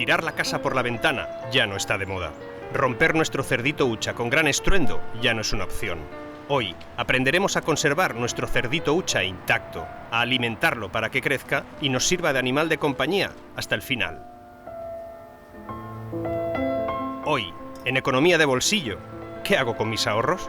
Tirar la casa por la ventana ya no está de moda. Romper nuestro cerdito hucha con gran estruendo ya no es una opción. Hoy aprenderemos a conservar nuestro cerdito hucha intacto, a alimentarlo para que crezca y nos sirva de animal de compañía hasta el final. Hoy, en Economía de Bolsillo, ¿qué hago con mis ahorros?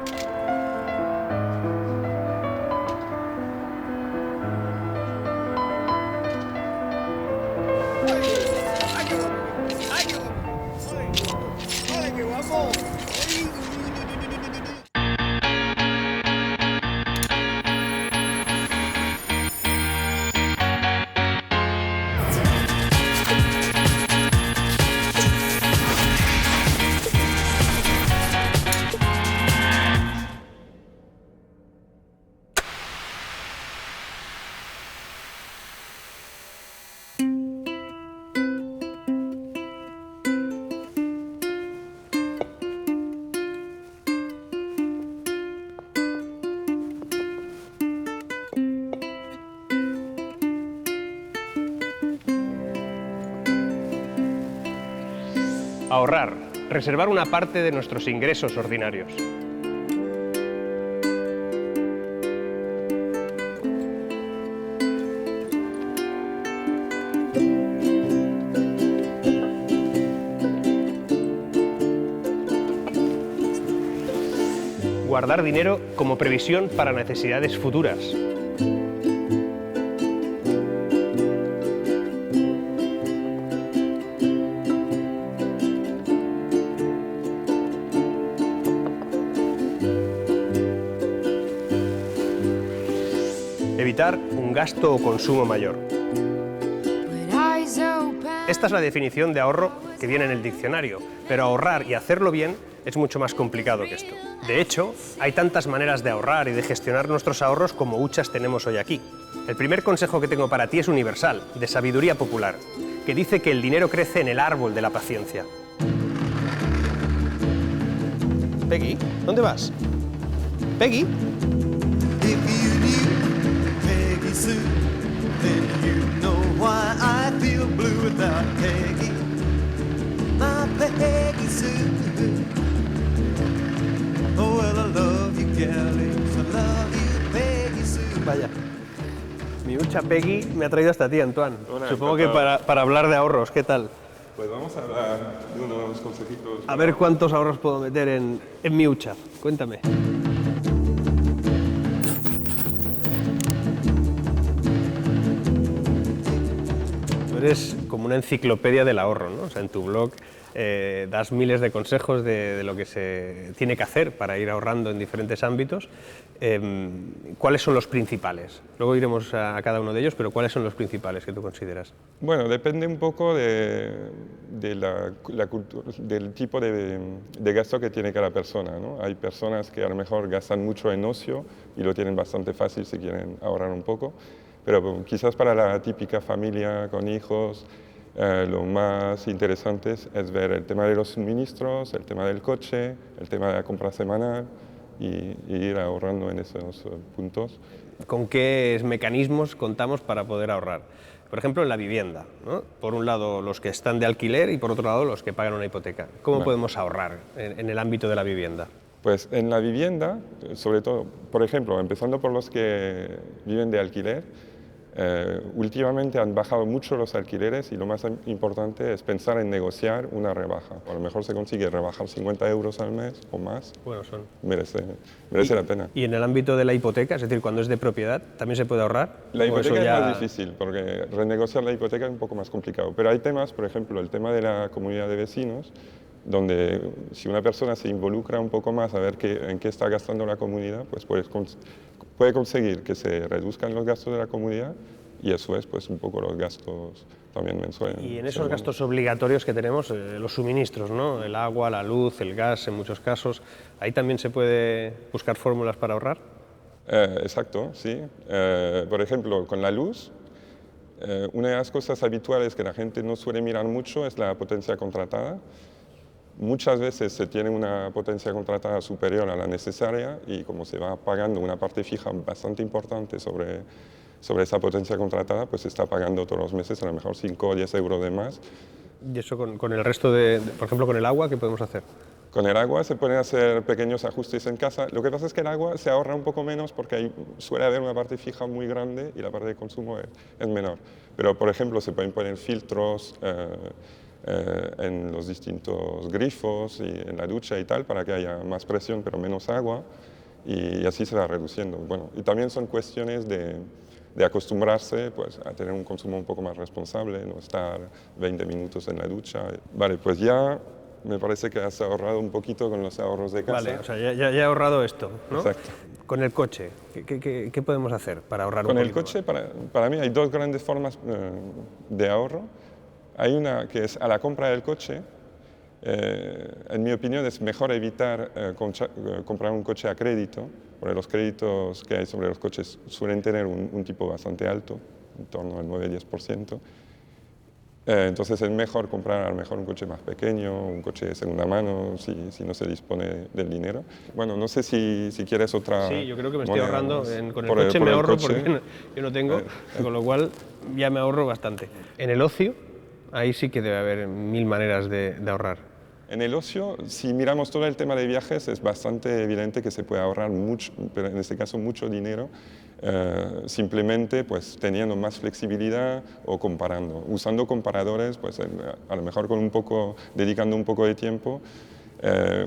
Ahorrar, reservar una parte de nuestros ingresos ordinarios. Guardar dinero como previsión para necesidades futuras. Evitar un gasto o consumo mayor. Esta es la definición de ahorro que viene en el diccionario, pero ahorrar y hacerlo bien es mucho más complicado que esto. De hecho, hay tantas maneras de ahorrar y de gestionar nuestros ahorros como huchas tenemos hoy aquí. El primer consejo que tengo para ti es universal, de sabiduría popular, que dice que el dinero crece en el árbol de la paciencia. Peggy, ¿dónde vas? Peggy. Sue, then you know why I feel blue without Peggy, my Peggy Sue. Oh, well, I love you, Kelly, I love you, Peggy Sue. Vaya, mi hucha Peggy me ha traído hasta ti, Antoine. Hola, supongo que para hablar de ahorros, ¿qué tal? Pues vamos a hablar de unos consejitos. A ver cuántos ahorros puedo meter en mi hucha, cuéntame. Eres como una enciclopedia del ahorro, ¿no? O sea, en tu blog das miles de consejos de lo que se tiene que hacer para ir ahorrando en diferentes ámbitos. ¿Cuáles son los principales? Luego iremos a cada uno de ellos, pero ¿cuáles son los principales que tú consideras? Bueno, depende un poco de la cultura, del tipo de gasto que tiene cada persona, ¿no? Hay personas que a lo mejor gastan mucho en ocio y lo tienen bastante fácil si quieren ahorrar un poco. Pero quizás para la típica familia con hijos, lo más interesante es ver el tema de los suministros, el tema del coche, el tema de la compra semanal y ir ahorrando en esos puntos. ¿Con qué mecanismos contamos para poder ahorrar? Por ejemplo, en la vivienda, ¿no? Por un lado los que están de alquiler y por otro lado los que pagan una hipoteca. ¿Cómo podemos ahorrar en el ámbito de la vivienda? Pues en la vivienda, sobre todo, por ejemplo, empezando por los que viven de alquiler, últimamente han bajado mucho los alquileres y lo más importante es pensar en negociar una rebaja. A lo mejor se consigue rebajar 50 euros al mes o más. Bueno, son. Merece la pena. ¿Y en el ámbito de la hipoteca, es decir, cuando es de propiedad, también se puede ahorrar? La hipoteca es más difícil porque renegociar la hipoteca es un poco más complicado. Pero hay temas, por ejemplo, el tema de la comunidad de vecinos, donde si una persona se involucra un poco más a ver en qué está gastando la comunidad, pues puede conseguir que se reduzcan los gastos de la comunidad y eso es pues un poco los gastos también mensuales. Y en esos gastos obligatorios que tenemos, los suministros, ¿no? El agua, la luz, el gas, en muchos casos, ¿ahí también se puede buscar fórmulas para ahorrar? Exacto, sí. Por ejemplo, con la luz, una de las cosas habituales que la gente no suele mirar mucho es la potencia contratada. Muchas veces se tiene una potencia contratada superior a la necesaria y como se va pagando una parte fija bastante importante sobre esa potencia contratada, pues se está pagando todos los meses a lo mejor 5 o 10 euros de más Y eso con el resto de, por ejemplo, con el agua, ¿qué podemos hacer? Con el agua se pueden hacer pequeños ajustes en casa. Lo que pasa es que el agua se ahorra un poco menos porque suele haber una parte fija muy grande y la parte de consumo es menor. Pero, por ejemplo, se pueden poner filtros en los distintos grifos y en la ducha y tal para que haya más presión pero menos agua y así se va reduciendo. Bueno, y también son cuestiones de acostumbrarse pues, a tener un consumo un poco más responsable, no estar 20 minutos en la ducha. Vale, pues ya me parece que has ahorrado un poquito con los ahorros de casa. Vale, o sea, ya he ahorrado esto, ¿no? Exacto. Con el coche, ¿qué podemos hacer para ahorrar Con un el poquito coche, más? para mí hay dos grandes formas de ahorro. Hay una que es a la compra del coche. En mi opinión es mejor evitar comprar un coche a crédito, porque los créditos que hay sobre los coches suelen tener un tipo bastante alto, en torno al 9-10%. Entonces es mejor comprar a lo mejor un coche más pequeño, un coche de segunda mano, si no se dispone del dinero. Bueno, no sé si quieres otra. Sí, yo creo que me estoy ahorrando, con el por coche me el ahorro coche. porque yo no tengo, con lo cual ya me ahorro bastante. En el ocio, ahí sí que debe haber 1000 maneras de ahorrar. En el ocio, si miramos todo el tema de viajes, es bastante evidente que se puede ahorrar mucho, pero en este caso mucho dinero, simplemente pues, teniendo más flexibilidad o comparando. Usando comparadores, pues, a lo mejor dedicando un poco de tiempo,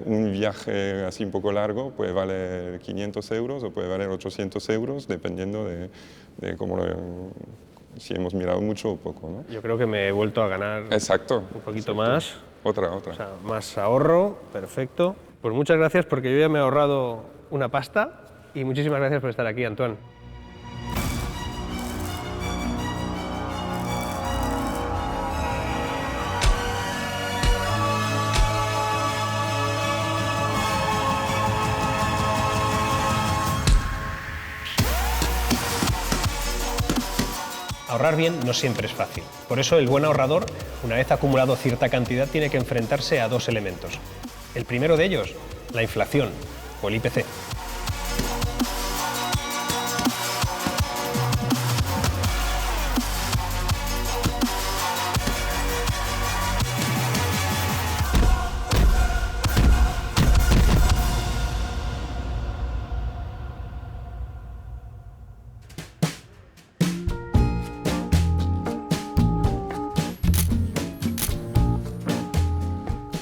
un viaje así un poco largo puede valer 500 euros o puede valer 800 euros, dependiendo de si hemos mirado mucho o poco, ¿no? Yo creo que me he vuelto a ganar Exacto. un poquito más. Otra. O sea, más ahorro, perfecto. Pues muchas gracias porque yo ya me he ahorrado una pasta y muchísimas gracias por estar aquí, Antoine. Ahorrar bien no siempre es fácil. Por eso el buen ahorrador, una vez acumulado cierta cantidad, tiene que enfrentarse a dos elementos. El primero de ellos, la inflación, o el IPC.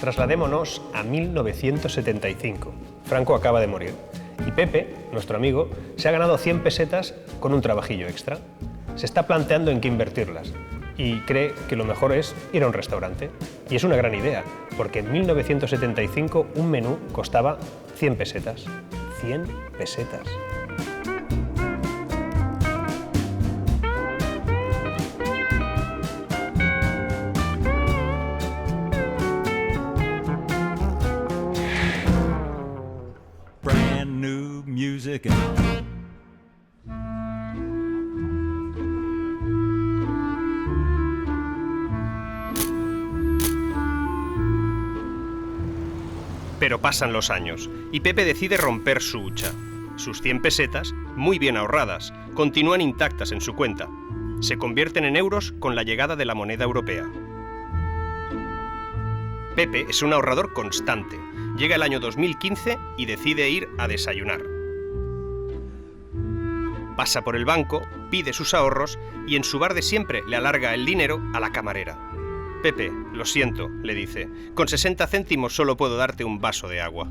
Trasladémonos a 1975. Franco acaba de morir. Y Pepe, nuestro amigo, se ha ganado 100 pesetas con un trabajillo extra. Se está planteando en qué invertirlas y cree que lo mejor es ir a un restaurante. Y es una gran idea, porque en 1975 un menú costaba 100 pesetas. 100 pesetas. Brand new music and Pero pasan los años y Pepe decide romper su hucha. Sus 100 pesetas, muy bien ahorradas, continúan intactas en su cuenta. Se convierten en euros con la llegada de la moneda europea. Pepe es un ahorrador constante. Llega el año 2015 y decide ir a desayunar. Pasa por el banco, pide sus ahorros y en su bar de siempre le alarga el dinero a la camarera. Pepe, lo siento, le dice, con 60 céntimos solo puedo darte un vaso de agua.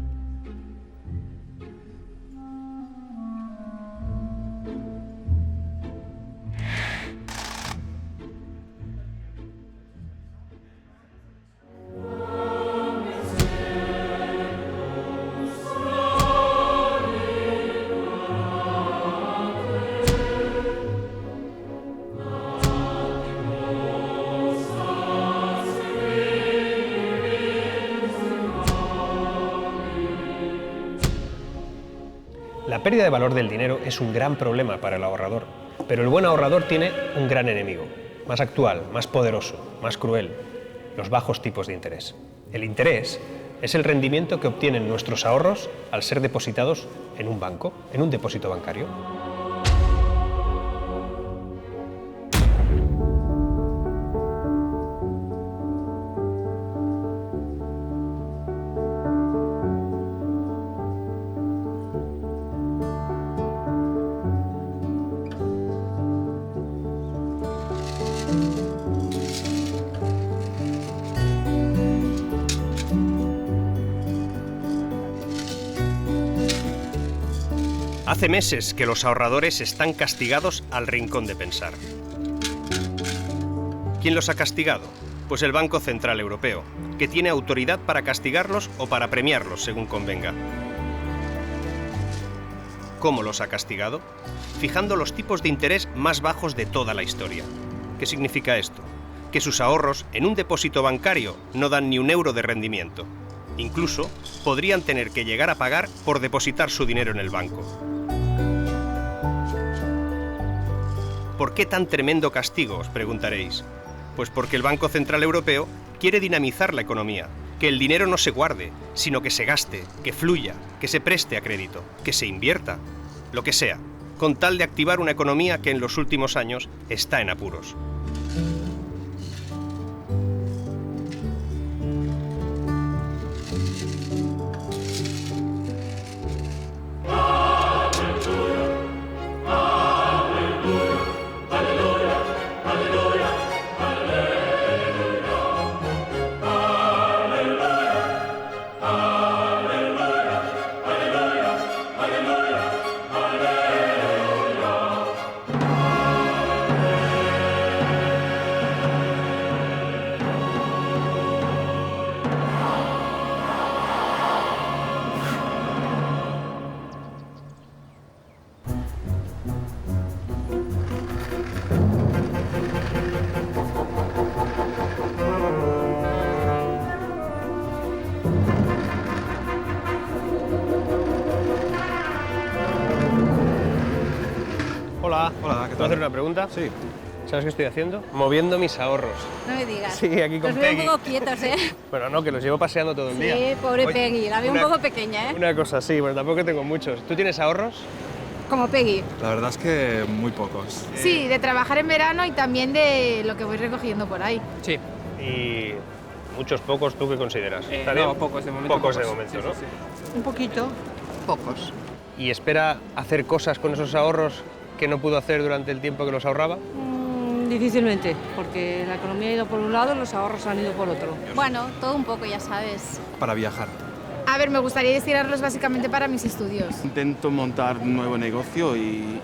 La pérdida de valor del dinero es un gran problema para el ahorrador, pero el buen ahorrador tiene un gran enemigo, más actual, más poderoso, más cruel: los bajos tipos de interés. El interés es el rendimiento que obtienen nuestros ahorros al ser depositados en un banco, en un depósito bancario. Hace meses que los ahorradores están castigados al rincón de pensar. ¿Quién los ha castigado? Pues el Banco Central Europeo, que tiene autoridad para castigarlos o para premiarlos, según convenga. ¿Cómo los ha castigado? Fijando los tipos de interés más bajos de toda la historia. ¿Qué significa esto? Que sus ahorros en un depósito bancario no dan ni un euro de rendimiento. Incluso podrían tener que llegar a pagar por depositar su dinero en el banco. ¿Por qué tan tremendo castigo?, os preguntaréis. Pues porque el Banco Central Europeo quiere dinamizar la economía, que el dinero no se guarde, sino que se gaste, que fluya, que se preste a crédito, que se invierta, lo que sea, con tal de activar una economía que en los últimos años está en apuros. Hola. Hola, ¿qué ¿Puedo tal? hacer una pregunta? Sí. ¿Sabes qué estoy haciendo? Moviendo mis ahorros. No me digas. Sí, aquí con Los veo Peggy. un poco quietos, ¿eh? Bueno, no, que los llevo paseando todo el día. Sí, pobre Oye, Peggy. La veo un una- poco pequeña, ¿eh? Una cosa, sí, bueno, tampoco tengo muchos. ¿Tú tienes ahorros? Como Peggy. La verdad es que muy pocos. Sí, de trabajar en verano y también de lo que voy recogiendo por ahí. Sí. Y muchos, pocos, ¿tú qué consideras? ¿Está bien? No, pocos de momento. Pocos de momento, ¿no? Sí, sí. Un poquito, pocos. ¿Y espera hacer cosas con esos ahorros que no pudo hacer durante el tiempo que los ahorraba? Difícilmente, porque la economía ha ido por un lado, los ahorros han ido por otro. Bueno, todo un poco, ya sabes. Para viajar. A ver, me gustaría destinarlos básicamente para mis estudios. Intento montar un nuevo negocio y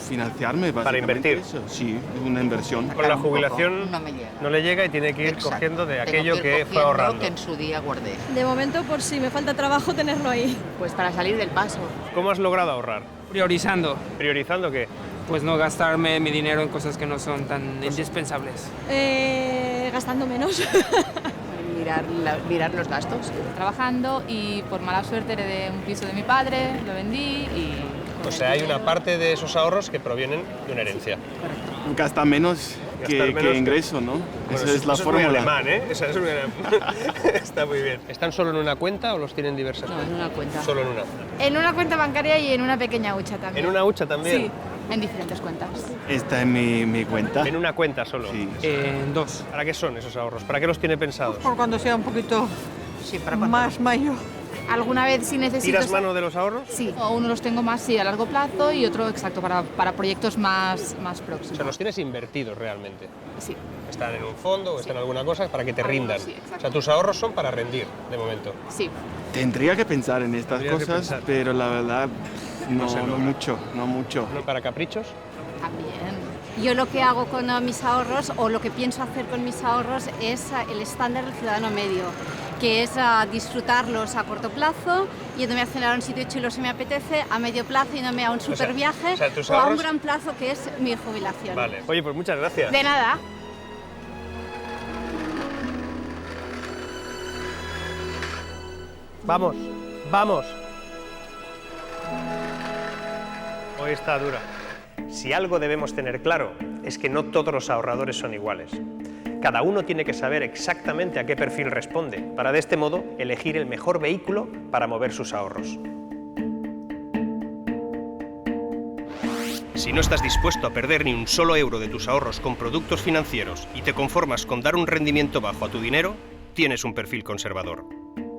financiarme. Para básicamente invertir. eso. Sí, una inversión. Con la jubilación No me llega. no le llega y tiene que ir Exacto. cogiendo de Tengo aquello ir que fue cogiendo ahorrando. que en su día guardé. De momento, por si me falta trabajo, tenerlo ahí. Pues para salir del paso. ¿Cómo has logrado ahorrar? Priorizando, ¿Priorizando qué? pues no gastarme mi dinero en cosas que no son tan indispensables. Gastando menos. Mirar los gastos. Trabajando y por mala suerte heredé un piso de mi padre, lo vendí y... O sea, hay una parte de esos ahorros que provienen de una herencia. Gasta menos Gastar menos que que- ingreso, ¿no? Bueno, Esa es la eso muy fórmula. alemán, ¿eh? Esa es muy Está muy bien. ¿Están solo en una cuenta o los tienen diversas No, en cuentas? una cuenta. Solo en una. En una cuenta bancaria y en una pequeña hucha también. ¿En una hucha también? Sí, en diferentes cuentas. Está en mi cuenta. En una cuenta solo. Sí. En dos. ¿Para qué son esos ahorros? ¿Para qué los tiene pensados? Pues Por cuando sea un poquito Sí, para cuando- más mayor. ¿Alguna vez si necesito... ¿Tiras mano de los ahorros? Sí, o uno los tengo más sí, a largo plazo y otro exacto para proyectos más O próximos. sea, los tienes invertidos realmente. Sí. Están en un fondo o están en alguna cosa para que te Algunos rindan. sí, exacto. O sea, tus ahorros son para rendir, de momento. Sí. Tendría que pensar en estas Tendría que cosas, pensar. pero la verdad no, se no logra. mucho, no mucho. ¿No para caprichos? También. Yo lo que hago con mis ahorros, o lo que pienso hacer con mis ahorros, es el estándar del ciudadano medio, que es disfrutarlos a corto plazo, yéndome a cenar a un sitio chulo si me apetece, a medio plazo yéndome a un sea, super viaje, o sea, tus o a un ahorros- gran plazo que es mi jubilación. Vale. Oye, pues muchas gracias. De nada. Vamos, vamos. Hoy está dura. Si algo debemos tener claro es que no todos los ahorradores son iguales. Cada uno tiene que saber exactamente a qué perfil responde, para de este modo elegir el mejor vehículo para mover sus ahorros. Si no estás dispuesto a perder ni un solo euro de tus ahorros con productos financieros y te conformas con dar un rendimiento bajo a tu dinero, tienes un perfil conservador.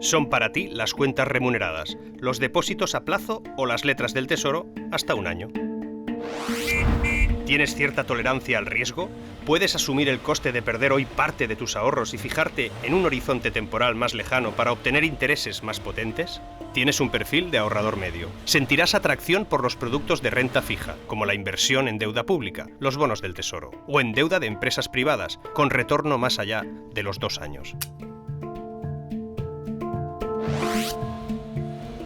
Son para ti las cuentas remuneradas, los depósitos a plazo o las letras del tesoro hasta un año. ¿Tienes cierta tolerancia al riesgo? ¿Puedes asumir el coste de perder hoy parte de tus ahorros y fijarte en un horizonte temporal más lejano para obtener intereses más potentes? ¿Tienes un perfil de ahorrador medio? Sentirás atracción por los productos de renta fija, como la inversión en deuda pública, los bonos del Tesoro, o en deuda de empresas privadas, con retorno más allá de los 2 años.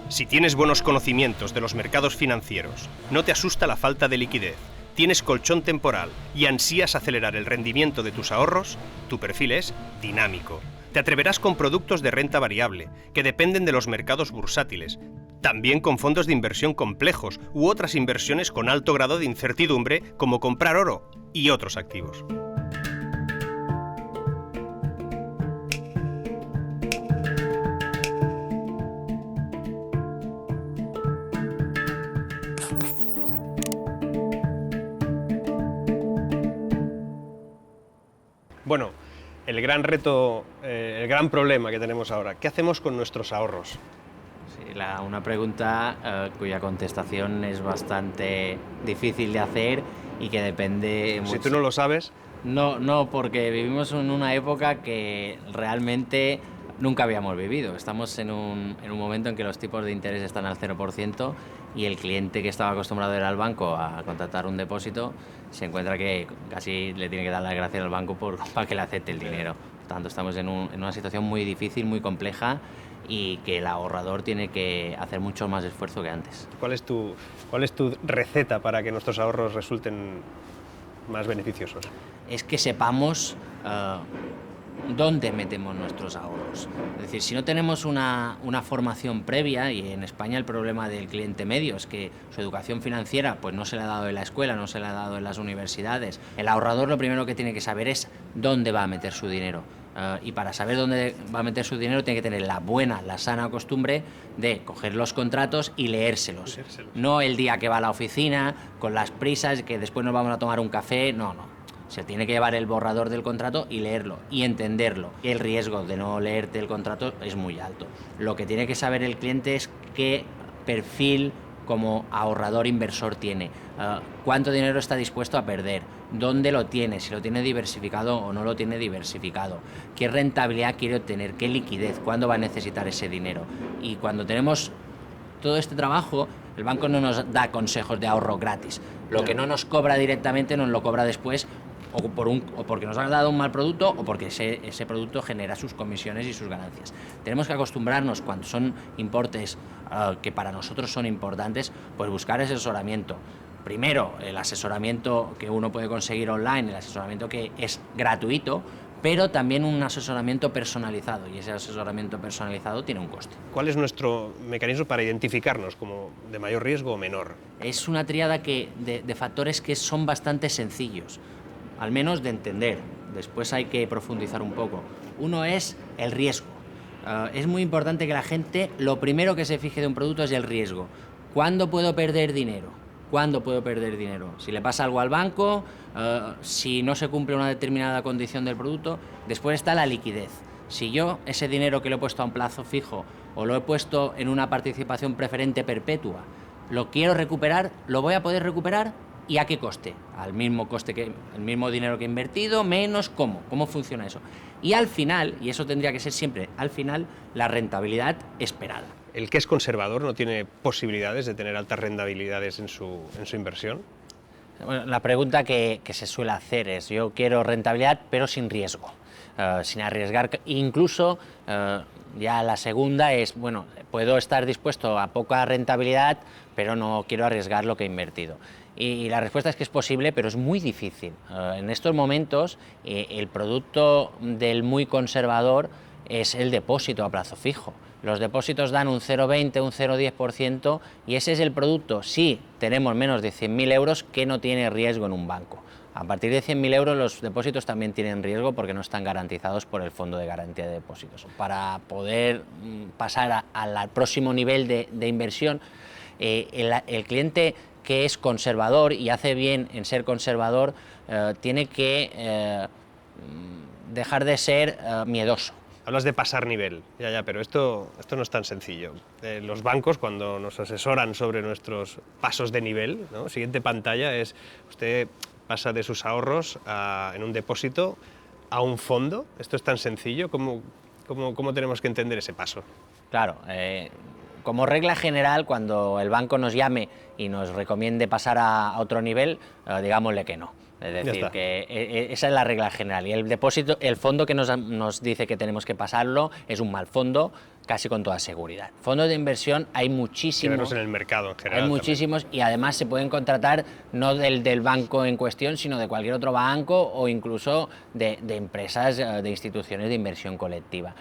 Si tienes buenos conocimientos de los mercados financieros, no te asusta la falta de liquidez, tienes colchón temporal y ansías acelerar el rendimiento de tus ahorros, tu perfil es dinámico. Te atreverás con productos de renta variable, que dependen de los mercados bursátiles, también con fondos de inversión complejos u otras inversiones con alto grado de incertidumbre, como comprar oro y otros activos. Bueno, el gran reto, el gran problema que tenemos ahora, ¿qué hacemos con nuestros ahorros? Sí, una pregunta cuya contestación es bastante difícil de hacer y que depende mucho. Si tú no lo sabes... No, porque vivimos en una época que realmente nunca habíamos vivido. Estamos en un momento en que los tipos de interés están al 0% y el cliente que estaba acostumbrado a ir al banco a contratar un depósito se encuentra que casi le tiene que dar las gracias al banco para que le acepte el dinero. Por tanto, estamos en una situación muy difícil, muy compleja y que el ahorrador tiene que hacer mucho más esfuerzo que antes. ¿Cuál es tu receta para que nuestros ahorros resulten más beneficiosos? Es que sepamos dónde metemos nuestros ahorros. Es decir, si no tenemos una formación previa, y en España el problema del cliente medio es que su educación financiera pues no se le ha dado en la escuela, no se le ha dado en las universidades. El ahorrador lo primero que tiene que saber es dónde va a meter su dinero. Y para saber dónde va a meter su dinero tiene que tener la sana costumbre de coger los contratos y leérselos. No el día que va a la oficina, con las prisas, que después nos vamos a tomar un café, no. Se tiene que llevar el borrador del contrato y leerlo y entenderlo. El riesgo de no leerte el contrato es muy alto. Lo que tiene que saber el cliente es qué perfil como ahorrador inversor tiene, cuánto dinero está dispuesto a perder, dónde lo tiene, si lo tiene diversificado o no lo tiene diversificado, qué rentabilidad quiere obtener, qué liquidez, cuándo va a necesitar ese dinero. Y cuando tenemos todo este trabajo, el banco no nos da consejos de ahorro gratis. Lo que no nos cobra directamente nos lo cobra después, o porque nos ha dado un mal producto o porque ese producto genera sus comisiones y sus ganancias. Tenemos que acostumbrarnos, cuando son importes que para nosotros son importantes, pues buscar asesoramiento. Primero, el asesoramiento que uno puede conseguir online, el asesoramiento que es gratuito, pero también un asesoramiento personalizado, y ese asesoramiento personalizado tiene un coste. ¿Cuál es nuestro mecanismo para identificarnos como de mayor riesgo o menor? Es una tríada de factores que son bastante sencillos, al menos de entender. Después hay que profundizar un poco. Uno es el riesgo. Es muy importante que la gente, lo primero que se fije de un producto es el riesgo. ¿Cuándo puedo perder dinero? ¿Cuándo puedo perder dinero? Si le pasa algo al banco, si no se cumple una determinada condición del producto. Después está la liquidez. Si yo ese dinero que lo he puesto a un plazo fijo o lo he puesto en una participación preferente perpetua, lo quiero recuperar, ¿lo voy a poder recuperar? ¿Y a qué coste? Al mismo coste el mismo dinero que he invertido, menos ¿cómo funciona eso? Y al final, y eso tendría que ser siempre al final, la rentabilidad esperada. ¿El que es conservador no tiene posibilidades de tener altas rentabilidades en su inversión? Bueno, la pregunta que se suele hacer es: yo quiero rentabilidad pero sin riesgo, sin arriesgar. Incluso ya la segunda es, bueno, puedo estar dispuesto a poca rentabilidad pero no quiero arriesgar lo que he invertido. Y la respuesta es que es posible, pero es muy difícil. En estos momentos, el producto del muy conservador es el depósito a plazo fijo. Los depósitos dan un 0,20, un 0,10%, y ese es el producto, si tenemos menos de 100.000 euros, que no tiene riesgo en un banco. A partir de 100.000 euros los depósitos también tienen riesgo porque no están garantizados por el Fondo de Garantía de Depósitos. Para poder pasar al próximo nivel de inversión, el cliente que es conservador y hace bien en ser conservador, tiene que dejar de ser miedoso. Hablas de pasar nivel, pero esto no es tan sencillo. Los bancos, cuando nos asesoran sobre nuestros pasos de nivel, ¿no? Siguiente pantalla es: usted pasa de sus ahorros en un depósito a un fondo. ¿Esto es tan sencillo? ¿Cómo tenemos que entender ese paso? Claro, como regla general, cuando el banco nos llame y nos recomiende pasar a otro nivel, digámosle que no. Es decir, que esa es la regla general. Y el depósito, el fondo que nos dice que tenemos que pasarlo es un mal fondo, casi con toda seguridad. Fondos de inversión hay muchísimos. En el mercado en general. Hay muchísimos también. Y además se pueden contratar no del banco en cuestión, sino de cualquier otro banco o incluso de empresas, de instituciones de inversión colectiva.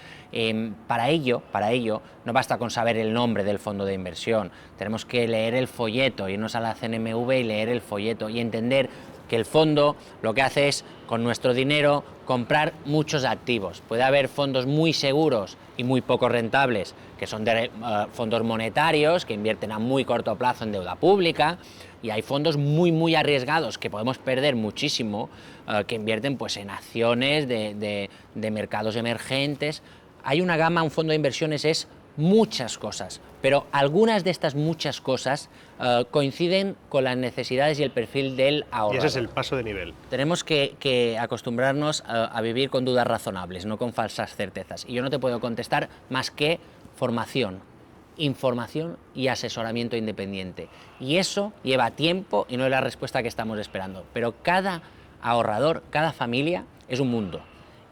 Para ello, no basta con saber el nombre del fondo de inversión. Tenemos que leer el folleto, irnos a la CNMV y leer el folleto y entender que el fondo lo que hace es, con nuestro dinero, comprar muchos activos. Puede haber fondos muy seguros y muy poco rentables, que son fondos monetarios, que invierten a muy corto plazo en deuda pública, y hay fondos muy arriesgados, que podemos perder muchísimo, que invierten pues, en acciones de mercados emergentes. Hay una gama, un fondo de inversiones es muchas cosas, pero algunas de estas muchas cosas coinciden con las necesidades y el perfil del ahorrador. Y ese es el paso de nivel. Tenemos que acostumbrarnos a vivir con dudas razonables, no con falsas certezas. Y yo no te puedo contestar más que formación, información y asesoramiento independiente. Y eso lleva tiempo y no es la respuesta que estamos esperando. Pero cada ahorrador, cada familia es un mundo.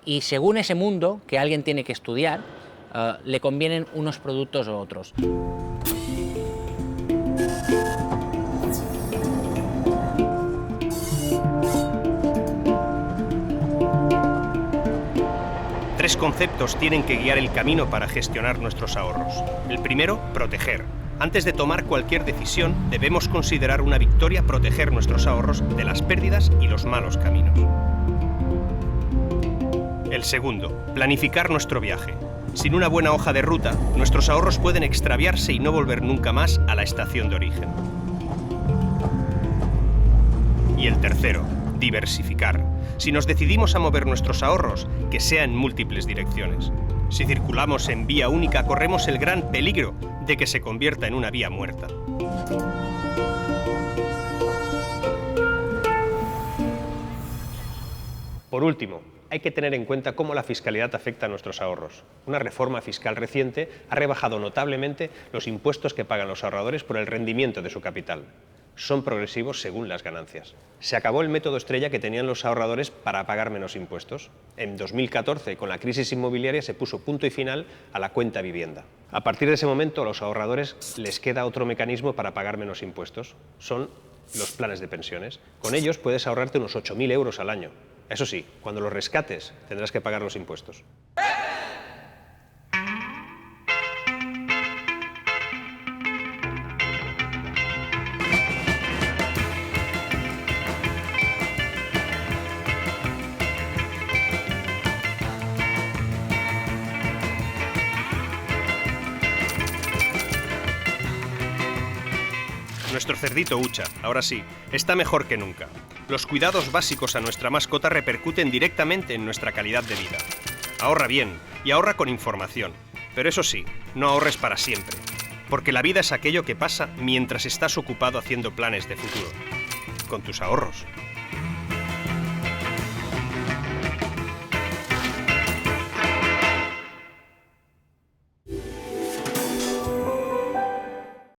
Y según ese mundo que alguien tiene que estudiar, le convienen unos productos u otros. Tres conceptos tienen que guiar el camino para gestionar nuestros ahorros. El primero, proteger. Antes de tomar cualquier decisión, debemos considerar una victoria proteger nuestros ahorros de las pérdidas y los malos caminos. El segundo, planificar nuestro viaje. Sin una buena hoja de ruta, nuestros ahorros pueden extraviarse y no volver nunca más a la estación de origen. Y el tercero, diversificar. Si nos decidimos a mover nuestros ahorros, que sea en múltiples direcciones. Si circulamos en vía única, corremos el gran peligro de que se convierta en una vía muerta. Por último, hay que tener en cuenta cómo la fiscalidad afecta a nuestros ahorros. Una reforma fiscal reciente ha rebajado notablemente los impuestos que pagan los ahorradores por el rendimiento de su capital. Son progresivos según las ganancias. Se acabó el método estrella que tenían los ahorradores para pagar menos impuestos. En 2014, con la crisis inmobiliaria, se puso punto y final a la cuenta vivienda. A partir de ese momento, a los ahorradores les queda otro mecanismo para pagar menos impuestos. Son los planes de pensiones. Con ellos puedes ahorrarte unos 8.000 euros al año. Eso sí, cuando los rescates tendrás que pagar los impuestos. Nuestro cerdito Ucha, ahora sí, está mejor que nunca. Los cuidados básicos a nuestra mascota repercuten directamente en nuestra calidad de vida. Ahorra bien y ahorra con información. Pero eso sí, no ahorres para siempre. Porque la vida es aquello que pasa mientras estás ocupado haciendo planes de futuro. Con tus ahorros.